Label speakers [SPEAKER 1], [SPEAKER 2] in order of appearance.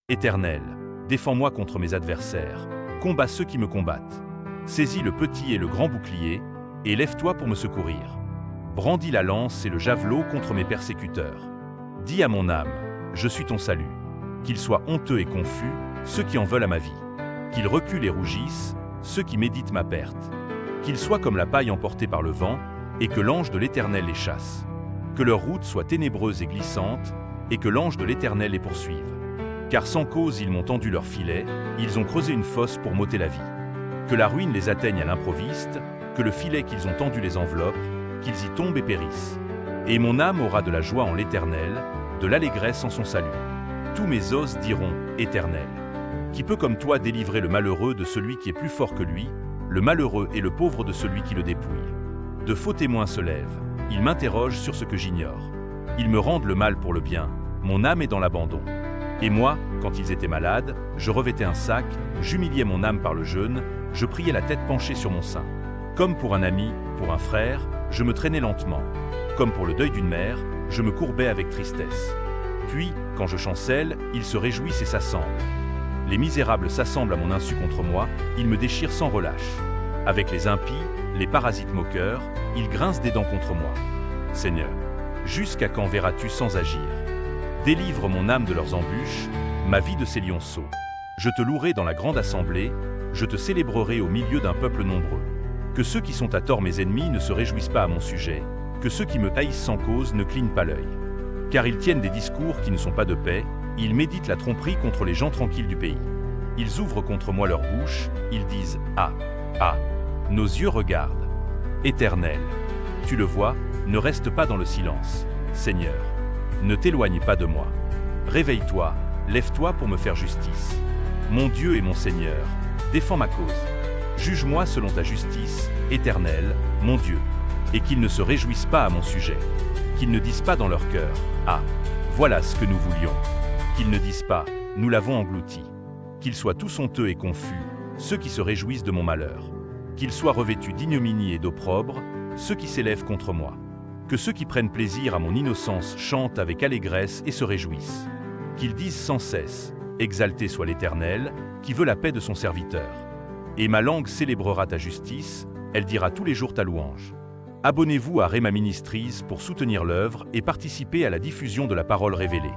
[SPEAKER 1] Éternel, défends-moi contre mes adversaires, combats ceux qui me combattent. Saisis le petit et le grand bouclier, et lève-toi pour me secourir. Brandis la lance et le javelot contre mes persécuteurs. Dis à mon âme, je suis ton salut. Qu'ils soient honteux et confus, ceux qui en veulent à ma vie. Qu'ils reculent et rougissent, ceux qui méditent ma perte. Qu'ils soient comme la paille emportée par le vent, et que l'ange de l'Éternel les chasse. Que leur route soit ténébreuse et glissante, et que l'ange de l'Éternel les poursuive. Car sans cause ils m'ont tendu leur filet, ils ont creusé une fosse pour m'ôter la vie. Que la ruine les atteigne à l'improviste, que le filet qu'ils ont tendu les enveloppe, qu'ils y tombent et périssent. Et mon âme aura de la joie en l'Éternel, de l'allégresse en son salut. Tous mes os diront, Éternel. Qui peut comme toi délivrer le malheureux de celui qui est plus fort que lui, le malheureux et le pauvre de celui qui le dépouille. De faux témoins se lèvent, ils m'interrogent sur ce que j'ignore. Ils me rendent le mal pour le bien, mon âme est dans l'abandon. Et moi, quand ils étaient malades, je revêtais un sac, j'humiliais mon âme par le jeûne, je priais la tête penchée sur mon sein. Comme pour un ami, pour un frère, je me traînais lentement. Comme pour le deuil d'une mère, je me courbais avec tristesse. Puis, quand je chancelle, ils se réjouissent et s'assemblent. Les misérables s'assemblent à mon insu contre moi, ils me déchirent sans relâche. Avec les impies, les parasites moqueurs, ils grincent des dents contre moi. Seigneur, jusqu'à quand verras-tu sans agir? Délivre mon âme de leurs embûches, ma vie de ces lionceaux. Je te louerai dans la grande assemblée, je te célébrerai au milieu d'un peuple nombreux. Que ceux qui sont à tort mes ennemis ne se réjouissent pas à mon sujet, que ceux qui me haïssent sans cause ne clignent pas l'œil. Car ils tiennent des discours qui ne sont pas de paix, ils méditent la tromperie contre les gens tranquilles du pays. Ils ouvrent contre moi leur bouche, ils disent « Ah, ah !» Nos yeux regardent. Éternel, tu le vois, ne reste pas dans le silence. Seigneur, ne t'éloigne pas de moi. Réveille-toi, lève-toi pour me faire justice. Mon Dieu et mon Seigneur, défends ma cause. Juge-moi selon ta justice, Éternel, mon Dieu. Et qu'ils ne se réjouissent pas à mon sujet. Qu'ils ne disent pas dans leur cœur, « Ah, voilà ce que nous voulions !» Qu'ils ne disent pas, « Nous l'avons englouti !» Qu'ils soient tous honteux et confus, ceux qui se réjouissent de mon malheur. Qu'ils soient revêtus d'ignominie et d'opprobre, ceux qui s'élèvent contre moi. Que ceux qui prennent plaisir à mon innocence chantent avec allégresse et se réjouissent. Qu'ils disent sans cesse, « Exalté soit l'Éternel, qui veut la paix de son serviteur. » Et ma langue célébrera ta justice, elle dira tous les jours ta louange. Abonnez-vous à Rhéma Ministries pour soutenir l'œuvre et participer à la diffusion de la parole révélée.